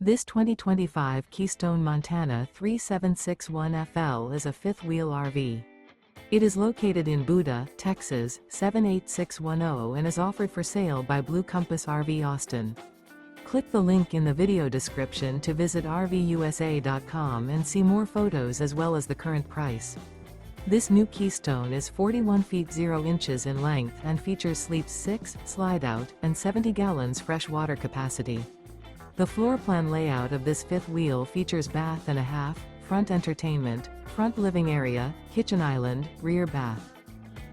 This 2025 Keystone Montana 3761FL is a fifth-wheel RV. It is located in Buda, Texas, 78610 and is offered for sale by Blue Compass RV Austin. Click the link in the video description to visit RVUSA.com and see more photos as well as the current price. This new Keystone is 41 feet 0 inches in length and features sleeps 6, slide-out, and 70 gallons fresh water capacity. The floor plan layout of this fifth wheel features bath and a half, front entertainment, front living area, kitchen island, rear bath.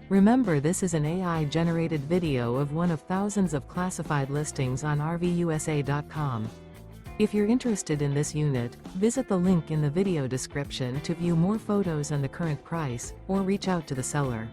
Remember, this is an AI-generated video of one of thousands of classified listings on RVUSA.com. If you're interested in this unit, visit the link in the video description to view more photos and the current price, or reach out to the seller.